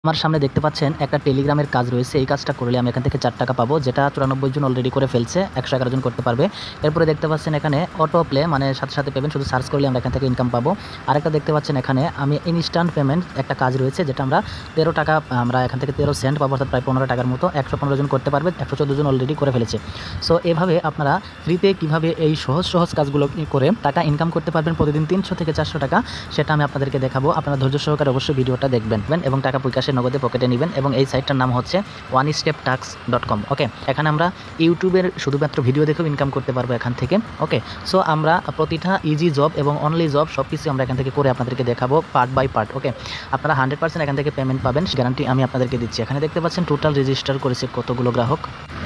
আমার সামনে দেখতে পাচ্ছেন একটা টেলিগ্রামের কাজ রয়েছে। এই কাজটা করলে আমি এখান থেকে 4 টাকা পাবো, যেটা 94 জন অলরেডি করে ফেলছে, 111 জন করতে পারবে। এরপরে দেখতে পাচ্ছেন এখানে অটো প্লে, মানে সাথে সাথে পেমেন্ট, শুধু সার্চ করলে আমরা এখান থেকে ইনকাম পাবো। আরেকটা দেখতে পাচ্ছেন এখানে আমি ইনস্ট্যান্ট পেমেন্ট একটা কাজ রয়েছে, যেটা আমরা 13 টাকা, আমরা এখান থেকে 13 সেন্ট পাবো, অর্থাৎ প্রায় 15 টাকার মতো। 115 জন করতে পারবে, 114 জন অলরেডি করে ফেলেছে। সো এভাবে আপনারা ফ্রিতে কীভাবে এই সহজ সহজ কাজগুলো করে টাকা ইনকাম করতে পারবেন প্রতিদিন 300 থেকে 400 টাকা, সেটা আমি আপনাদেরকে দেখাবো। আপনারা ধৈর্য সহকারে অবশ্যই ভিডিওটা দেখবেন এবং টাকা বিকাশে নগদে পকেটে নেবেন। এবং এই সাইটটার নাম হচ্ছে onesteptax.com। ওকে, এখানে আমরা ইউটিউবের শুধুমাত্র ভিডিও দেখেও ইনকাম করতে পারবো এখান থেকে। ওকে, সো আমরা প্রতিটা ইজি জব এবং অনলি জব সব কিছু আমরা এখান থেকে করে আপনাদেরকে দেখাবো পার্ট বাই পার্ট। ওকে, আপনারা 100% এখান থেকে পেমেন্ট পাবেন, গ্যারান্টি আমি আপনাদেরকে দিচ্ছি। এখানে দেখতে পাচ্ছেন টোটাল রেজিস্টার করেছে কতগুলো গ্রাহক,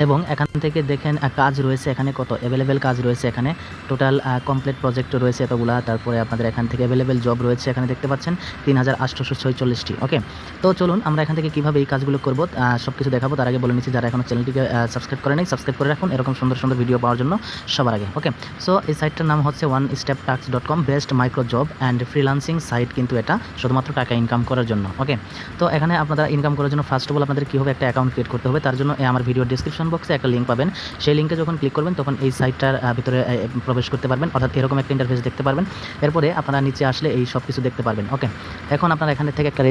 এবং এখান থেকে দেখেন কাজ রয়েছে এখানে কত অ্যাভেলেবেল কাজ রয়েছে। এখানে টোটাল কমপ্লিট প্রজেক্ট রয়েছে এতগুলা। তারপরে আপনাদের এখান থেকে অ্যাভেলেবেল জব রয়েছে, এখানে দেখতে পাচ্ছেন 3846টি। ওকে, তো চলুন আমরা এখান থেকে কীভাবে এই কাজগুলো করবো সব কিছু দেখাবো। তার আগে বলে নিচ্ছি, যারা এখনো চ্যানেলটিকে সাবস্ক্রাইব করে নেই, সাবস্ক্রাইব করে রাখুন এরকম সুন্দর সুন্দর ভিডিও পাওয়ার জন্য সবার আগে। ওকে, সো এই সাইটটার নাম হচ্ছে onesteptax.com, best micro job and freelancing site, কিন্তু এটা শুধুমাত্র টাকা ইনকাম করার জন্য। ওকে, তো এখানে আপনারা ইনকাম করার জন্য ফার্স্ট অফ অল আপনাদের কীভাবে একটা অ্যাকাউন্ট ক্রিয়েট করতে হবে, তার জন্য আমার ভিডিও ডিসক্রিপশন বক্সে একটা লিঙ্ক পাবেন। সেই লিঙ্কে যখন ক্লিক করবেন তখন এই সাইটটার ভিতরে প্রবেশ করতে পারবেন, অর্থাৎ এরকম একটা ইন্টারফেস দেখতে পারবেন। এরপরে আপনারা নিচে আসলে এই সব কিছু দেখতে পারবেন। ওকে, এখন আপনারা এখান থেকে একটা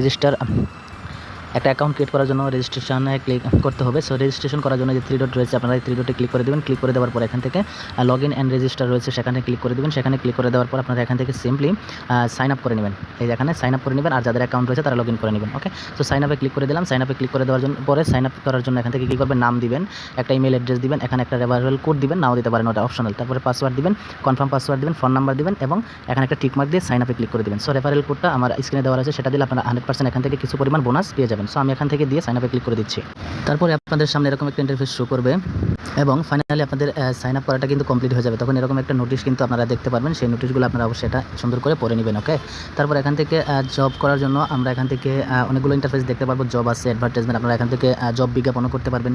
অ্যাকাউন্ট ক্রিয়েট করার জন্য রেজিস্ট্রেশনে ক্লিক করতে হবে। সো রেজিস্ট্রেশন করার জন্য যে 3 ডট রয়েছে, আপনারা এই 3 ডটে ক্লিক করে দেবেন। ক্লিক করে দেওয়ার পর এখান থেকে লগ ইন অ্যান্ড রেজিস্টার রয়েছে, সেখানে ক্লিক করে দেবেন। সেখানে ক্লিক করে দেওয়ার পর আপনারা এখান থেকে সিম্পলি সাইন আপ করে নেবেন। এই এখানে সাইন আপ করে নেবেন, আর যাদের অ্যাকাউন্ট রয়েছে তারা লগ ইন করে নেবেন। ওকে, সো সাইন আপে ক্লিক করে দিলাম। সাইন আপে ক্লিক করে দেওয়ার জন্য পরে সাইন আপ করার জন্য এখান থেকে কী করবেন, নাম দিবেন, একটা ইমেল অ্যাড্রেস দিবেন, এখানে একটা রেফারেল কোড দিবেন, নাও দিতে পারেন, ওটা অপশনাল। তারপরে পাসওয়ার্ড দিবেন, কনফার্ম পাসওয়ার্ড দিবেন, ফোন নাম্বার দিবেন এবং এখানে একটা টিকমার্ক দিয়ে সাইন আপে ক্লিক করে দিবেন। সো রেফারেল কোডটা আমার স্ক্রিনে দেওয়া আছে, সেটা দিলে আপনারা 100% এখান থেকে কিছু পরিমাণ বোনাস পেয়ে যাবেন। সো আমি এখান থেকে দিয়ে সাইন আপে ক্লিক করে দিচ্ছি। তারপরে আপনাদের সামনে এরকম একটা ইন্টারফেস শো করবে এবং ফাইনালি আপনাদের সাইন আপ করাটা কিন্তু কমপ্লিট হয়ে যাবে। তখন এরকম একটা নোটিশ কিন্তু আপনারা দেখতে পারবেন, সেই নোটিশগুলো আপনারা অবশ্যই এটা সুন্দর করে পড়ে নেবেন। ওকে, তারপর এখান থেকে জব করার জন্য আমরা এখান থেকে অনেকগুলো ইন্টারফেস দেখতে পারবো। জব আছে, অ্যাডভার্টাইজমেন্ট, আপনারা এখান থেকে জব বিজ্ঞাপনও করতে পারবেন,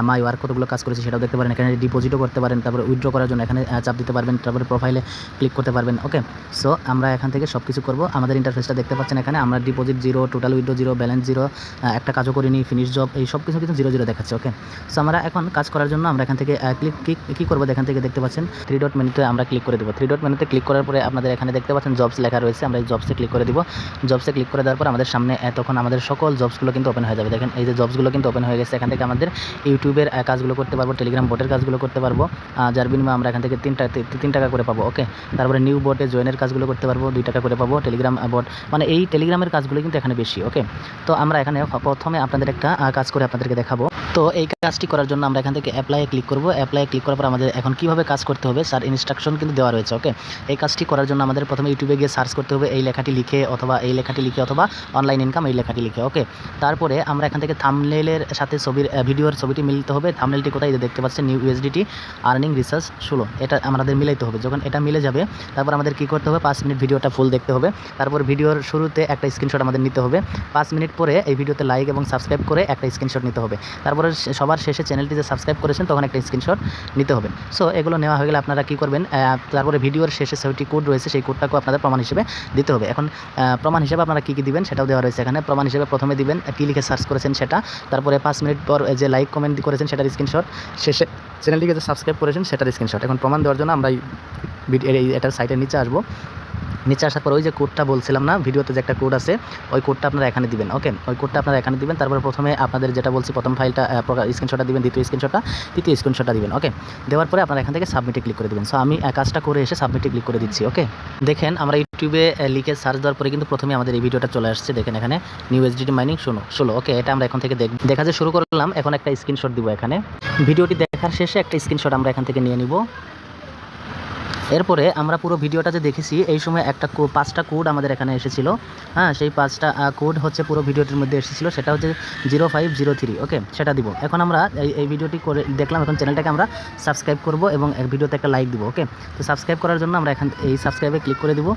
মাই ওয়ার্ক কতগুলো কাজ করেছি সেটাও দেখতে পারেন। এখানে ডিপোজিটও করতে পারেন, তারপরে উইথড্র করার জন্য এখানে চাপ দিতে পারবেন, তারপরে প্রোফাইলে ক্লিক করতে পারবেন। ওকে, সো আমরা এখান থেকে সব কিছু করবো। আমাদের ইন্টারফেসটা দেখতে পাচ্ছেন, এখানে আমরা ডিপোজিট 0, টোটাল উইথড্র 0, ব্যালেন্স 0, একটা কাজও করিনি, ফিনিশ জব, এই সব কিছু কিন্তু 0 0 দেখাচ্ছে। ওকে, সো আমরা এখন কাজ করার জন্য আমরা এখান থেকে কী করবো, এখান থেকে দেখতে পাচ্ছেন 3 ডট মেনুতে আমরা ক্লিক করে দেবো। 3 ডট মেনুতে ক্লিক করার পরে আপনাদের এখানে দেখতে পাচ্ছেন জবস লেখা রয়েছে, আমরা এই জবসে ক্লিক করে দিব। জবসে ক্লিক করে দেওয়ার পর আমাদের সামনে তখন আমাদের সকল জবসগুলো কিন্তু ওপেন হয়ে যাবে। দেখেন এই যে জবসগুলো কিন্তু ওপেন হয়ে গেছে। এখান থেকে আমাদের ইউটিউবের কাজগুলো করতে পারবো, টেলিগ্রাম বটের কাজগুলো করতে পারবো, যার বিনিময়ে আমরা এখান থেকে 3 টাকা করে পাবো। ওকে, তারপরে নিউ বটে জয়েনের কাজগুলো করতে পারবো, 2 টাকা করে পাবো। টেলিগ্রাম বট, মানে এই টেলিগ্রামের কাজগুলো কিন্তু এখানে বেশি। ওকে, তো আমরা এখানে প্রথমে আপনাদের একটা কাজ করে আপনাদেরকে দেখাবো। তো এই কাজটি করার জন্য আমরা এখান থেকে অ্যাপ্লাইয়ে ক্লিক করব। অ্যাপ্লাইয়ে ক্লিক করার পর আমাদের এখন কীভাবে কাজ করতে হবে তার ইনস্ট্রাকশন কিন্তু দেওয়া রয়েছে। ওকে, এই কাজটি করার জন্য আমাদের প্রথমে ইউটিউবে গিয়ে সার্চ করতে হবে এই লেখাটি লিখে, অথবা অনলাইন ইনকাম এই লেখাটি লিখে। ওকে, তারপরে আমরা এখান থেকে থাম্বনেইলের সাথে ভিডিওর ছবিটি মিলতে হবে। থাম্বনেইলটি কোথায় দেখতে পাচ্ছেন, নিউ USDT আর্নিং রিসার্চ 16, এটা আমাদের মিলাইতে হবে। যখন এটা মিলে যাবে তারপর আমাদের কী করতে হবে, 5 মিনিট ভিডিওটা ফুল দেখতে হবে। তারপর ভিডিওর শুরুতে একটা স্ক্রিনশট আমাদের নিতে হবে। 5 মিনিট পরে এই ভিডিওতে লাইক এবং সাবস্ক্রাইব করে একটা স্ক্রিনশট নিতে হবে। তারপরে সবার শেষে চ্যানেলটি যে সাবস্ক্রাইব করেছেন তখন একটা স্ক্রিনশট নিতে হবে। সো এগুলো নেওয়া হয়ে গেলে আপনারা কী করবেন, তারপরে ভিডিওর শেষে 6টি কোড রয়েছে, সেই কোডটাকেও আপনাদের প্রমাণ হিসেবে দিতে হবে। এখন প্রমাণ হিসেবে আপনারা কী দিবেন সেটাও দেওয়া রয়েছে এখানে। প্রমাণ হিসেবে প্রথমে দিবেন কী লিখে সার্চ করেছেন সেটা, তারপরে 5 মিনিট পর যে লাইক কমেন্ট করেছেন সেটার স্ক্রিনশট, শেষে চ্যানেলটিকে যে সাবস্ক্রাইব করেছেন সেটার স্ক্রিনশট। এখন প্রমাণ দেওয়ার জন্য আমরা এটার সাইটের নিচে আসবো। নিচে আসার পর ওই যে কোডটা বলছিলাম না, ভিডিওতে যে একটা কোড আছে, ওই কোডটা আপনারা এখানে দিবেন। ওকে, ওই কোডটা আপনারা এখানে দিবেন। তারপরে প্রথমে আপনাদের যেটা বলছি, প্রথম ফাইলটা স্ক্রিনশটটা দিবেন, দ্বিতীয় স্ক্রিনশটটা, তৃতীয় স্ক্রিনশটটা দিবেন। ওকে, দেওয়ার পরে আপনারা এখান থেকে সাবমিটে ক্লিক করে দিবেন। সো আমি কাজটা করে এসে সাবমিটে ক্লিক করে দিচ্ছি। ওকে, দেখেন আমরা ইউটিউবে লিখে সার্চ দেওয়ার পরে কিন্তু প্রথমে আমাদের এই ভিডিওটা চলে আসছে। দেখেন এখানে নিউ USDT মাইনিং 16। ওকে, এটা আমরা এখন থেকে দেখা যে শুরু করলাম। এখন একটা স্ক্রিনশট দিব এখানে। ভিডিওটি দেখার শেষে একটা স্ক্রিনশট আমরা এখান থেকে নিয়ে নিব। এরপরে আমরা পুরো ভিডিওটা যে দেখেছি এই সময় একটা 5টা কোড আমাদের এখানে এসেছিলো। হ্যাঁ, সেই 5টা কোড হচ্ছে পুরো ভিডিওটির মধ্যে এসেছিলো, সেটা হচ্ছে 0503। ওকে, সেটা দিব। এখন আমরা এই ভিডিওটি করে দেখলাম। এখন চ্যানেলটাকে আমরা সাবস্ক্রাইব করব এবং ভিডিওতে একটা লাইক দিব। ওকে, তো সাবস্ক্রাইব করার জন্য আমরা এই সাবস্ক্রাইবে ক্লিক করে দিব,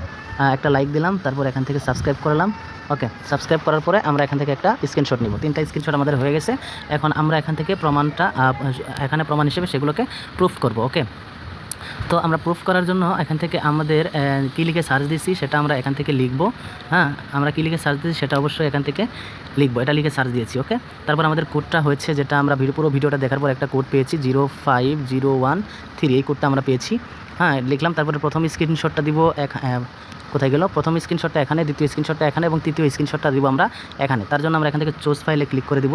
একটা লাইক দিলাম, তারপর এখান থেকে সাবস্ক্রাইব করলাম। ওকে, সাবস্ক্রাইব করার পরে আমরা এখান থেকে একটা স্ক্রিনশট নিব। 3টা স্ক্রিনশট আমাদের হয়ে গেছে। এখন আমরা এখান থেকে প্রমাণটা এখানে প্রমাণ হিসেবে সেগুলোকে প্রুফ করব। ওকে, তো আমরা প্রুফ করার জন্য এখান থেকে আমাদের কী লিখে সার্চ দিচ্ছি সেটা আমরা এখান থেকে লিখবো। হ্যাঁ, আমরা কী লিখে সার্চ দিচ্ছি সেটা অবশ্যই এখান থেকে লিখবো, এটা লিখে সার্চ দিয়েছি। ওকে, তারপর আমাদের কোডটা হচ্ছে যেটা আমরা পুরো ভিডিওটা দেখার পর একটা কোড পেয়েছি 05013, এই কোডটা আমরা পেয়েছি। হ্যাঁ, লিখলাম। তারপরে প্রথম স্ক্রিনশটটা দিব কোথায় গেল, প্রথম স্ক্রিনশটটা এখানে, দ্বিতীয় স্ক্রিনশটটা এখানে এবং তৃতীয় স্ক্রিনশটটা দিব আমরা এখানে। তার জন্য আমরা এখান থেকে চুজ ফাইলে ক্লিক করে দিব।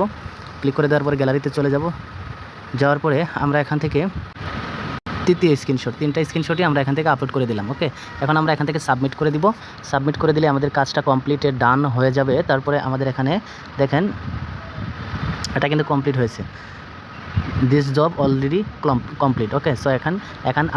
ক্লিক করে দেওয়ার পরে গ্যালারিতে চলে যাব। যাওয়ার পরে আমরা এখান থেকে তৃতীয় স্ক্রিনশট, 3টা স্ক্রিনশটই আমরা এখান থেকে আপলোড করে দিলাম। ওকে, এখন আমরা এখান থেকে সাবমিট করে দিব। সাবমিট করে দিলে আমাদের কাজটা কমপ্লিটেড, ডান হয়ে যাবে। তারপরে আমাদের এখানে দেখেন এটা কিন্তু কমপ্লিট হয়েছে, this job already complete. Okay, so এখন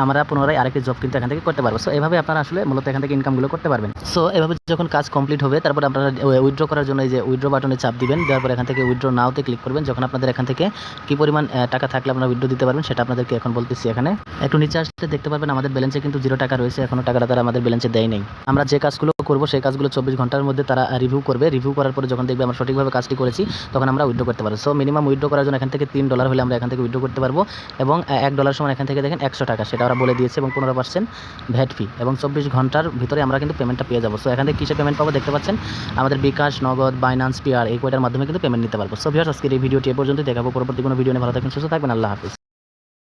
আমরা পুনরায় আরেকটি জব কিন্তু এখান থেকে করতে পারবো। সো এভাবে আপনারা আসলে মূলত এখান থেকে ইনকামগুলো করতে পারবেন। সো এভাবে যখন কাজ কমপ্লিট হবে তারপর আপনারা উইথড্র করার জন্য এই যে উইথড্র বাটনে চাপ দিবেন। দেওয়ার পর এখান থেকে উইথড্র নাওতে ক্লিক করবেন। যখন আপনাদের এখান থেকে কী পরিমাণ টাকা থাকলে আপনারা উইথড্র দিতে পারবেন সেটা আপনাদেরকে এখন বলতেছি। এখানে একটু নিচে আসতে দেখতে পারবেন আমাদের ব্যালেন্সে কিন্তু 0 টাকা রয়েছে, এখনও টাকাটা তারা আমাদের ব্যালেন্সে দেয় নেই। আমরা যে কাজগুলো করবো সেই কাজগুলো 24 ঘন্টার মধ্যে তারা রিভিউ করবে। রিভিউ করার পরে যখন দেখবে আমরা সঠিকভাবে কাজটি করেছি তখন আমরা উইথড্র করতে পারবো। সো মিনিমাম উইথড্র করার জন্য এখান থেকে $3 হলে আমরা এখান থেকে উইথড্র করতে পারবো এবং $1 সমান এখান থেকে দেখেন 100 টাকা, সেটা ওরা বলে দিয়েছে এবং 15% ভ্যাট ফি এবং 24 ঘন্টার ভিতরে আমরা কিন্তু পেমেন্টটা পেয়ে যাবো। সো এখান থেকে কিসে পেমেন্ট পাবো দেখতে পাচ্ছেন, আমাদের বিকাশ, নগদ, বাইন্যান্স, পিআর এই কয়টার মাধ্যমে কিন্তু পেমেন্ট নিতে পারবো। সো ভিউয়ার্স, আজকের এই ভিডিওটি এ পর্যন্তই। দেখাবো পরবর্তী কোনো ভিডিও নিয়ে। ভালো থাকবেন, সুস্থ থাকবেন, আল্লাহ হাফিজ।